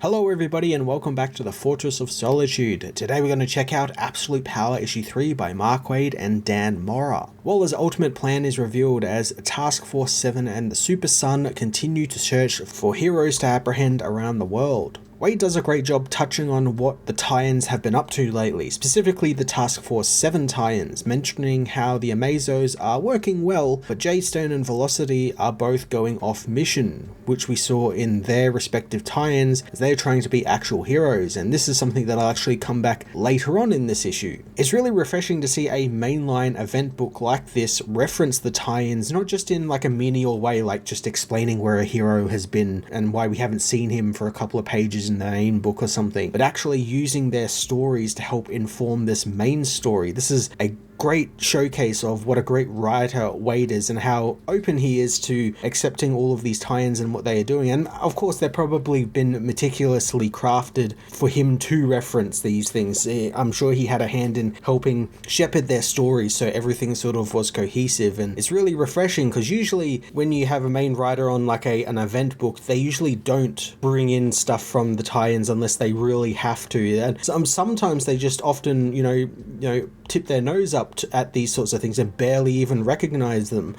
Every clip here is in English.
Hello everybody and welcome back to the Fortress of Solitude. Today we're going to check out Absolute Power Issue 3 by Mark Waid and Dan Mora. Waller's ultimate plan is revealed as Task Force 7 and the Super Son continue to search for heroes to apprehend around the world. Waid does a great job touching on what the tie-ins have been up to lately, specifically the Task Force 7 tie-ins, mentioning how the Amazos are working well, but Jadestone and Velocity are both going off mission, which we saw in their respective tie-ins as they're trying to be actual heroes, and this is something that I'll actually come back later on in this issue. It's really refreshing to see a mainline event book like this reference the tie-ins, not just in like a menial way, like just explaining where a hero has been and why we haven't seen him for a couple of pages in the main book or something, but actually using their stories to help inform this main story. This is a great showcase of what a great writer Waid is and how open he is to accepting all of these tie-ins and what they are doing. And of course they've probably been meticulously crafted for him to reference these things. I'm sure he had a hand in helping shepherd their stories so everything sort of was cohesive, and it's really refreshing because usually when you have a main writer on like an event book, they usually don't bring in stuff from the tie-ins unless they really have to. And sometimes they just often tip their nose up at these sorts of things and barely even recognize them.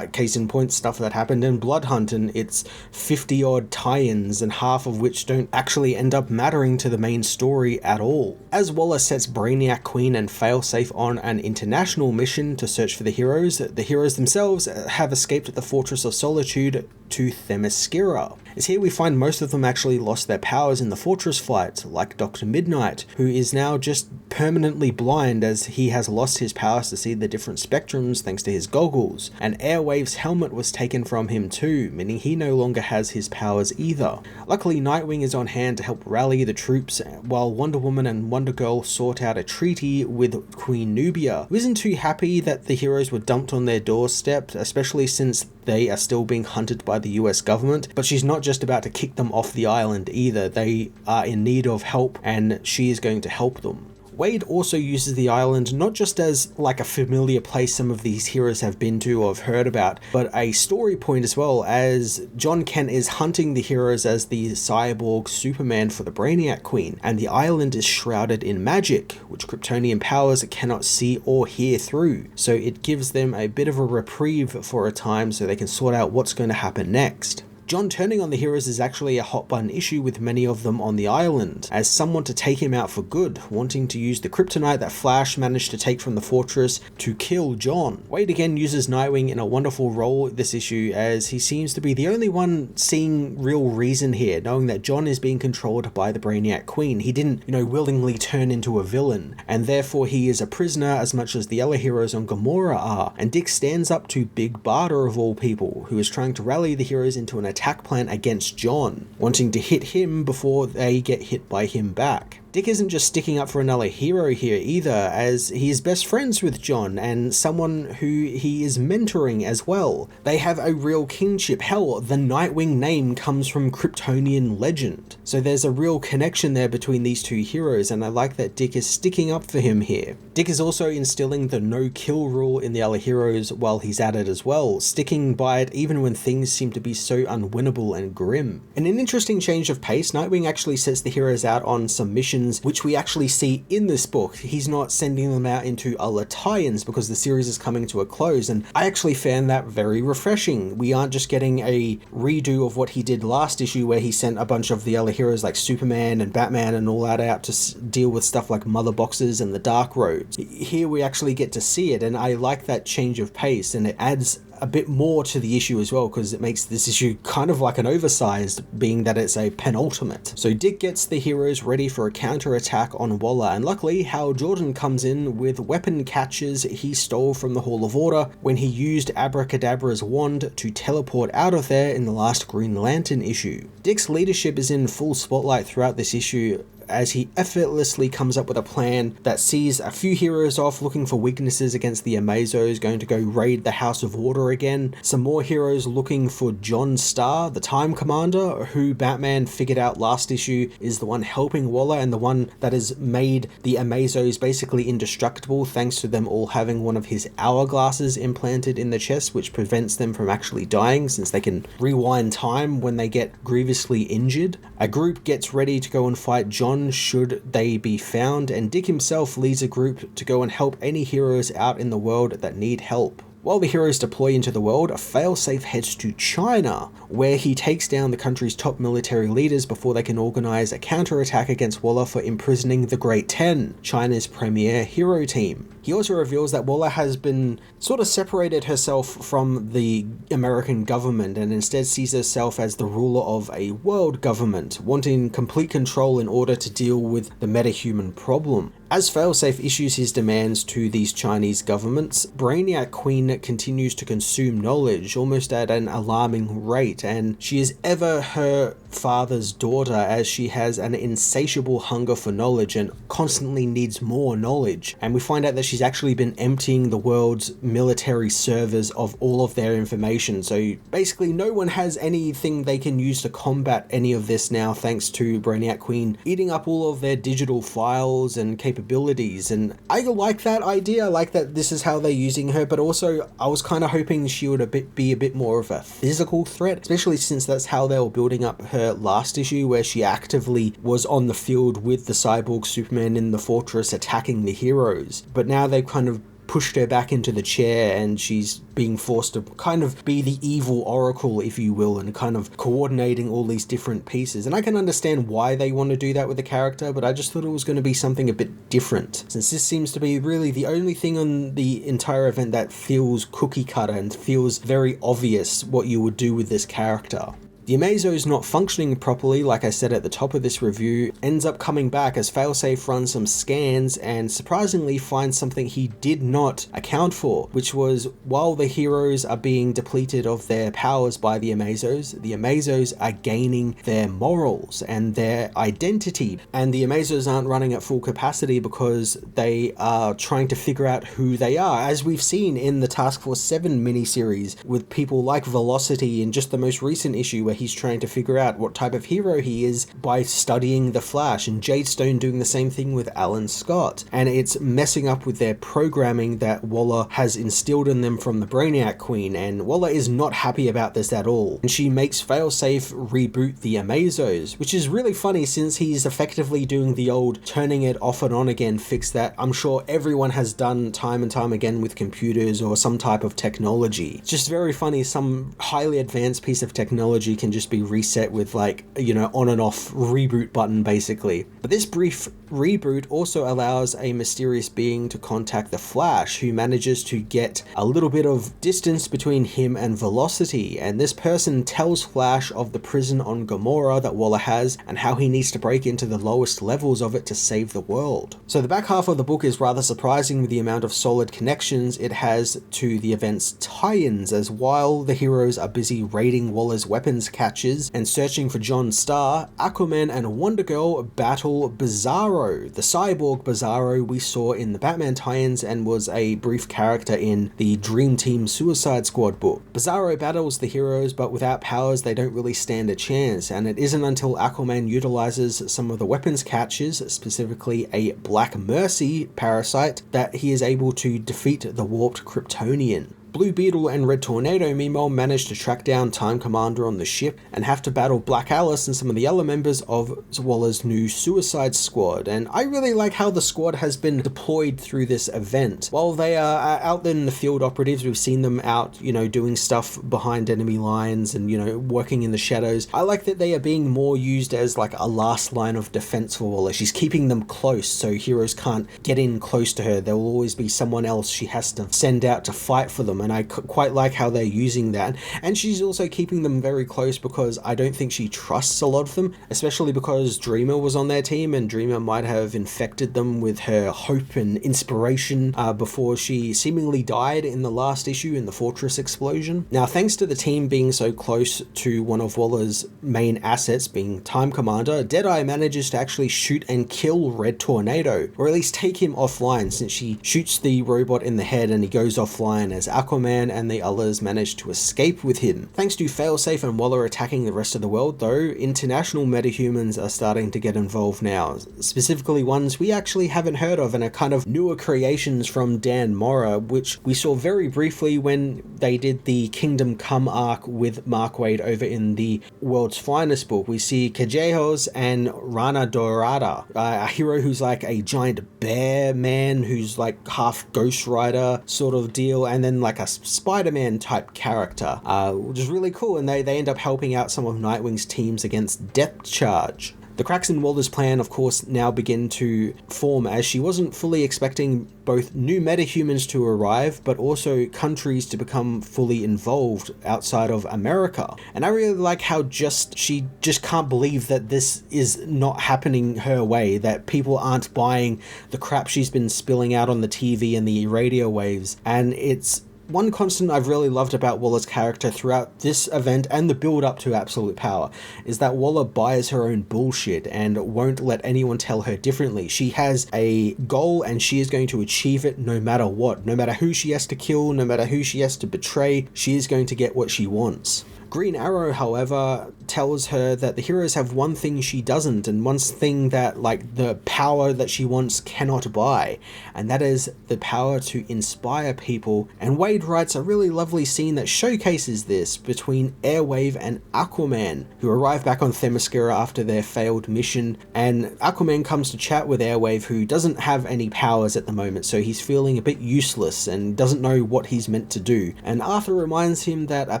Case in point, stuff that happened in Bloodhunt and its 50 odd tie-ins, and half of which don't actually end up mattering to the main story at all. As Waller sets Brainiac Queen and Failsafe on an international mission to search for the heroes themselves have escaped the Fortress of Solitude to Themyscira. It's here we find most of them actually lost their powers in the fortress fight, like Dr. Midnight, who is now just permanently blind as he has lost his powers to see the different spectrums thanks to his goggles, and Airwave's helmet was taken from him too, meaning he no longer has his powers either. Luckily, Nightwing is on hand to help rally the troops, while Wonder Woman and Wonder Girl sort out a treaty with Queen Nubia, who isn't too happy that the heroes were dumped on their doorstep, especially since they are still being hunted by the US government, but she's not just about to kick them off the island either. They are in need of help and she is going to help them. Waid also uses the island not just as like a familiar place some of these heroes have been to or have heard about, but a story point as well, as John Kent is hunting the heroes as the cyborg Superman for the Brainiac Queen, and the island is shrouded in magic, which Kryptonian powers cannot see or hear through, so it gives them a bit of a reprieve for a time so they can sort out what's going to happen next. John turning on the heroes is actually a hot button issue with many of them on the island, as someone to take him out for good, wanting to use the kryptonite that Flash managed to take from the fortress to kill John. Waid again uses Nightwing in a wonderful role this issue, as he seems to be the only one seeing real reason here, knowing that John is being controlled by the Brainiac Queen. He didn't, willingly turn into a villain, and therefore he is a prisoner as much as the other heroes on Gamora are, and Dick stands up to Big Barda of all people, who is trying to rally the heroes into an attack plan against John, wanting to hit him before they get hit by him back. Dick isn't just sticking up for another hero here either, as he is best friends with John and someone who he is mentoring as well. They have a real kinship. Hell, the Nightwing name comes from Kryptonian legend. So there's a real connection there between these two heroes, and I like that Dick is sticking up for him here. Dick is also instilling the no-kill rule in the other heroes while he's at it as well, sticking by it even when things seem to be so unwinnable and grim. In an interesting change of pace, Nightwing actually sets the heroes out on some missions which we actually see in this book. He's not sending them out into other tie-ins because the series is coming to a close, and I actually found that very refreshing. We aren't just getting a redo of what he did last issue where he sent a bunch of the other heroes like Superman and Batman and all that out to deal with stuff like Mother Boxes and the Dark Roads. Here we actually get to see it, and I like that change of pace, and it adds a bit more to the issue as well, because it makes this issue kind of like an oversized, being that it's a penultimate. So Dick gets the heroes ready for a counter-attack on Waller, and luckily Hal Jordan comes in with weapon catches he stole from the Hall of Order when he used Abracadabra's wand to teleport out of there in the last Green Lantern issue. Dick's leadership is in full spotlight throughout this issue, as he effortlessly comes up with a plan that sees a few heroes off looking for weaknesses against the Amazos, going to go raid the House of Order again. Some more heroes looking for John Starr, the Time Commander, who Batman figured out last issue is the one helping Waller and the one that has made the Amazos basically indestructible thanks to them all having one of his hourglasses implanted in the chest, which prevents them from actually dying since they can rewind time when they get grievously injured. A group gets ready to go and fight John should they be found, and Dick himself leads a group to go and help any heroes out in the world that need help. While the heroes deploy into the world, Failsafe heads to China, where he takes down the country's top military leaders before they can organize a counterattack against Waller for imprisoning the Great Ten, China's premier hero team. He also reveals that Waller has been sort of separated herself from the American government and instead sees herself as the ruler of a world government, wanting complete control in order to deal with the metahuman problem. As Failsafe issues his demands to these Chinese governments, Brainiac Queen continues to consume knowledge almost at an alarming rate, and she is ever her father's daughter as she has an insatiable hunger for knowledge and constantly needs more knowledge. And we find out that she's actually been emptying the world's military servers of all of their information, so basically no one has anything they can use to combat any of this now thanks to Brainiac Queen eating up all of their digital files and capabilities. And I like that idea. I like that this is how they're using her, but also I was kind of hoping she would be a bit more of a physical threat, especially since that's how they were building up her last issue, where she actively was on the field with the cyborg Superman in the fortress attacking the heroes. But now they've kind of pushed her back into the chair and she's being forced to kind of be the evil oracle, if you will, and kind of coordinating all these different pieces. And I can understand why they want to do that with the character, but I just thought it was going to be something a bit different, since this seems to be really the only thing on the entire event that feels cookie cutter and feels very obvious what you would do with this character. The Amazos not functioning properly, like I said at the top of this review, ends up coming back as Failsafe runs some scans and surprisingly finds something he did not account for, which was while the heroes are being depleted of their powers by the Amazos are gaining their morals and their identity. And the Amazos aren't running at full capacity because they are trying to figure out who they are, as we've seen in the Task Force 7 miniseries with people like Velocity in just the most recent issue where he's trying to figure out what type of hero he is by studying the Flash, and Jadestone doing the same thing with Alan Scott. And it's messing up with their programming that Waller has instilled in them from the Brainiac Queen, and Waller is not happy about this at all. And she makes Failsafe reboot the Amazos, which is really funny since he's effectively doing the old turning it off and on again fix that I'm sure everyone has done time and time again with computers or some type of technology. It's just very funny, some highly advanced piece of technology can just be reset with, like, you know, on and off reboot button basically. But this brief reboot also allows a mysterious being to contact the Flash, who manages to get a little bit of distance between him and Velocity, and this person tells Flash of the prison on Gamora that Waller has and how he needs to break into the lowest levels of it to save the world. So the back half of the book is rather surprising with the amount of solid connections it has to the event's tie-ins, as while the heroes are busy raiding Waller's weapons catches and searching for John Starr, Aquaman and Wonder Girl battle Bizarro, the cyborg Bizarro we saw in the Batman tie-ins and was a brief character in the Dream Team Suicide Squad book. Bizarro battles the heroes, but without powers they don't really stand a chance, and it isn't until Aquaman utilizes some of the weapons catches, specifically a Black Mercy parasite, that he is able to defeat the warped Kryptonian. Blue Beetle and Red Tornado meanwhile manage to track down Time Commander on the ship and have to battle Black Alice and some of the other members of Waller's new Suicide Squad. And I really like how the squad has been deployed through this event. While they are out there in the field operatives, we've seen them out, you know, doing stuff behind enemy lines and, you know, working in the shadows. I like that they are being more used as like a last line of defense for Waller. She's keeping them close so heroes can't get in close to her. There will always be someone else she has to send out to fight for them. and I quite like how they're using that. And she's also keeping them very close because I don't think she trusts a lot of them, especially because Dreamer was on their team, and Dreamer might have infected them with her hope and inspiration before she seemingly died in the last issue in the Fortress explosion. Now, thanks to the team being so close to one of Waller's main assets, being Time Commander, Deadeye manages to actually shoot and kill Red Tornado, or at least take him offline, since she shoots the robot in the head and he goes offline as Aquaman and the others manage to escape with him. Thanks to Failsafe and Waller attacking the rest of the world though, international metahumans are starting to get involved now, specifically ones we actually haven't heard of and are kind of newer creations from Dan Mora, which we saw very briefly when they did the Kingdom Come arc with Mark Waid over in the World's Finest book. We see Callejos and Rana Dorada, a hero who's like a giant bear man who's like half Ghost Rider sort of deal, and then like a Spider-Man type character, which is really cool, and they end up helping out some of Nightwing's teams against Depth Charge. The cracks in Waller's plan, of course, now begin to form, as she wasn't fully expecting both new metahumans to arrive, but also countries to become fully involved outside of America. And I really like how she just can't believe that this is not happening her way, that people aren't buying the crap she's been spilling out on the TV and the radio waves. And it's one constant I've really loved about Waller's character throughout this event and the build up to Absolute Power is that Waller buys her own bullshit and won't let anyone tell her differently. She has a goal and she is going to achieve it no matter what. No matter who she has to kill, no matter who she has to betray, she is going to get what she wants. Green Arrow, however, tells her that the heroes have one thing she doesn't, and one thing that, like, the power that she wants cannot buy, and that is the power to inspire people. And Waid writes a really lovely scene that showcases this between Airwave and Aquaman, who arrive back on Themyscira after their failed mission, and Aquaman comes to chat with Airwave, who doesn't have any powers at the moment, so he's feeling a bit useless and doesn't know what he's meant to do. And Arthur reminds him that a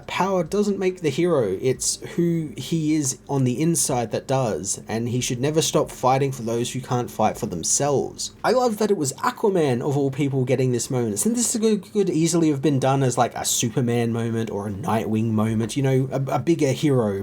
power doesn't make the hero, it's who he is on the inside that does, and he should never stop fighting for those who can't fight for themselves. I love that it was Aquaman of all people getting this moment, and this could easily have been done as like a Superman moment or a Nightwing moment, you know, a bigger hero,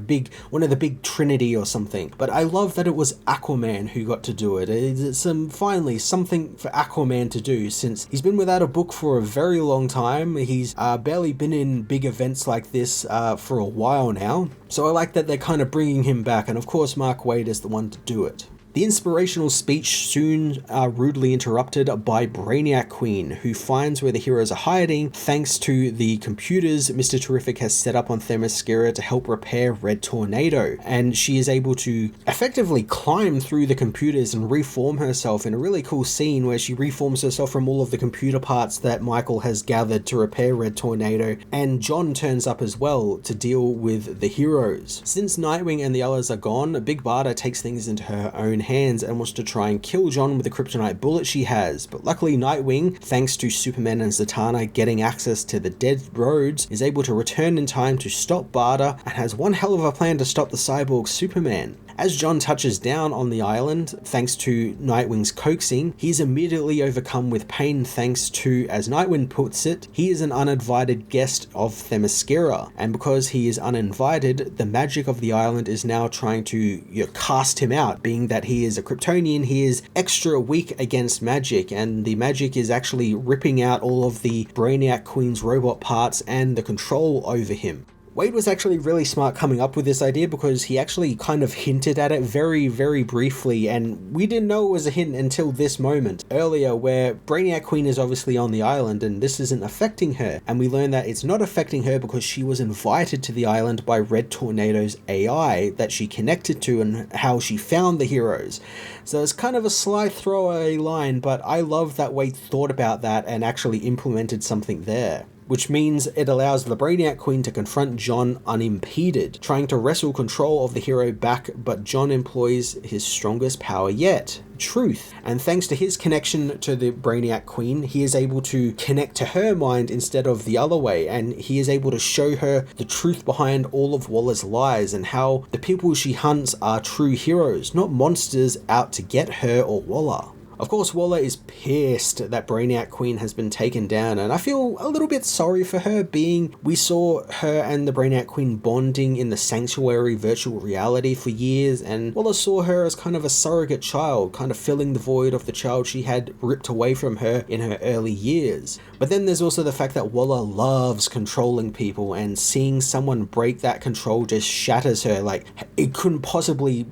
one of the big Trinity or something. But I love that it was Aquaman who got to do it. It's finally something for Aquaman to do, since he's been without a book for a very long time. He's barely been in big events like this for a while now, so I like that they're kind of bringing him back, and of course Mark Waid is the one to do it. The inspirational speech soon rudely interrupted by Brainiac Queen, who finds where the heroes are hiding thanks to the computers Mr. Terrific has set up on Themyscira to help repair Red Tornado, and she is able to effectively climb through the computers and reform herself in a really cool scene where she reforms herself from all of the computer parts that Michael has gathered to repair Red Tornado, and John turns up as well to deal with the heroes. Since Nightwing and the others are gone, Big Barda takes things into her own hands and wants to try and kill John with the kryptonite bullet she has, but luckily Nightwing, thanks to Superman and Zatanna getting access to the dead roads, is able to return in time to stop Barda and has one hell of a plan to stop the cyborg Superman. As John touches down on the island, thanks to Nightwing's coaxing, he's immediately overcome with pain thanks to, as Nightwing puts it, he is an uninvited guest of Themyscira, and because he is uninvited, the magic of the island is now trying to cast him out, being that he is a Kryptonian, he is extra weak against magic, and the magic is actually ripping out all of the Brainiac Queen's robot parts and the control over him. Waid was actually really smart coming up with this idea because he actually kind of hinted at it very, very briefly, and we didn't know it was a hint until this moment earlier where Brainiac Queen is obviously on the island and this isn't affecting her, and we learn that it's not affecting her because she was invited to the island by Red Tornado's AI that she connected to and how she found the heroes. So it's kind of a sly throwaway line, but I love that Waid thought about that and actually implemented something there, which means it allows the Brainiac Queen to confront John unimpeded, trying to wrestle control of the hero back, but John employs his strongest power yet, truth. And thanks to his connection to the Brainiac Queen, he is able to connect to her mind instead of the other way, and he is able to show her the truth behind all of Waller's lies and how the people she hunts are true heroes, not monsters out to get her or Waller. Of course, Waller is pissed that Brainiac Queen has been taken down, and I feel a little bit sorry for her, being we saw her and the Brainiac Queen bonding in the Sanctuary virtual reality for years, and Waller saw her as kind of a surrogate child, kind of filling the void of the child she had ripped away from her in her early years. But then there's also the fact that Waller loves controlling people, and seeing someone break that control just shatters her. Like, it couldn't possibly,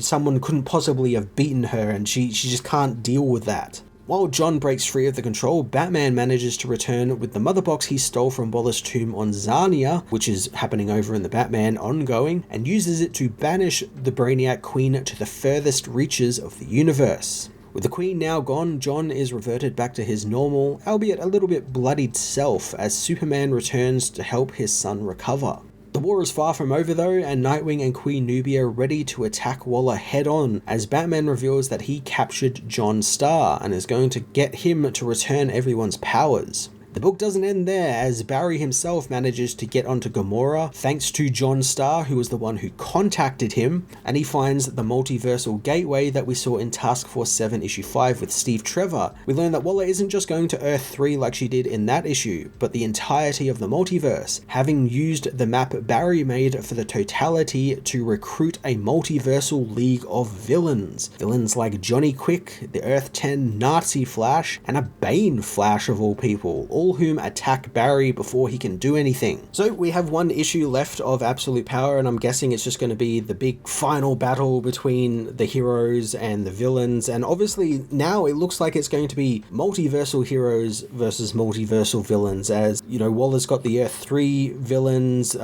someone couldn't possibly have beaten her, and she just can't deal with that. While John breaks free of the control, Batman manages to return with the mother box he stole from Waller's tomb on Zarnia, which is happening over in the Batman ongoing, and uses it to banish the Brainiac Queen to the furthest reaches of the universe. With the Queen now gone, John is reverted back to his normal, albeit a little bit bloodied self, as Superman returns to help his son recover. The war is far from over though, and Nightwing and Queen Nubia are ready to attack Waller head on, as Batman reveals that he captured John Starr and is going to get him to return everyone's powers. The book doesn't end there, as Barry himself manages to get onto Gamora thanks to John Starr, who was the one who contacted him, and he finds the multiversal gateway that we saw in Task Force 7 issue 5 with Steve Trevor. We learn that Waller isn't just going to Earth 3 like she did in that issue, but the entirety of the multiverse, having used the map Barry made for the totality to recruit a multiversal league of villains. Villains like Johnny Quick, the Earth 10 Nazi Flash, and a Bane Flash of all people, all whom attack Barry before he can do anything. So we have one issue left of Absolute Power, and I'm guessing it's just going to be the big final battle between the heroes and the villains, and obviously now it looks like it's going to be multiversal heroes versus multiversal villains, as, Waller's got the Earth 3 villains,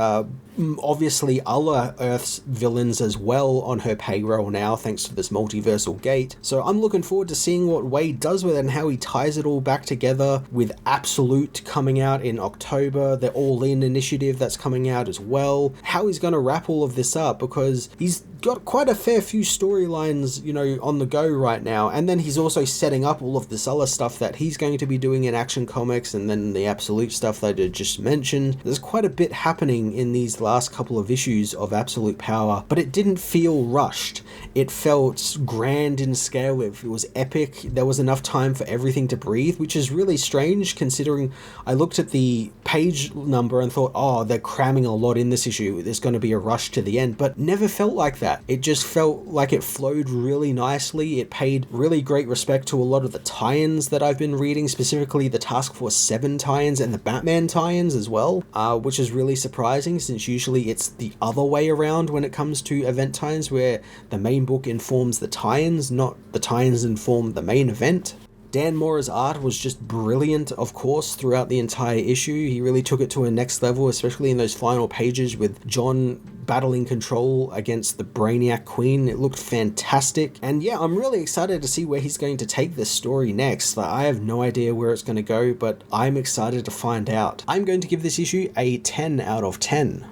obviously other Earth's villains as well on her payroll now, thanks to this multiversal gate. So I'm looking forward to seeing what Wade does with it and how he ties it all back together, with Absolute coming out in October, the All In initiative that's coming out as well. How he's going to wrap all of this up, because he's got quite a fair few storylines, on the go right now, and then he's also setting up all of this other stuff that he's going to be doing in Action Comics, and then the Absolute stuff that I just mentioned. There's quite a bit happening in these last couple of issues of Absolute Power, but it didn't feel rushed. It felt grand in scale. It was epic. There was enough time for everything to breathe, which is really strange considering I looked at the page number and thought, oh, they're cramming a lot in this issue, there's going to be a rush to the end, but never felt like that. It just felt like it flowed really nicely. It paid really great respect to a lot of the tie-ins that I've been reading, specifically the Task Force 7 tie-ins and the Batman tie-ins as well, which is really surprising, since usually it's the other way around when it comes to event tie-ins, where the main book informs the tie-ins, not the tie-ins inform the main event. Dan Mora's art was just brilliant, of course, throughout the entire issue. He really took it to a next level, especially in those final pages with John battling control against the Brainiac Queen. It looked fantastic. And yeah, I'm really excited to see where he's going to take this story next. I have no idea where it's going to go, but I'm excited to find out. I'm going to give this issue a 10 out of 10.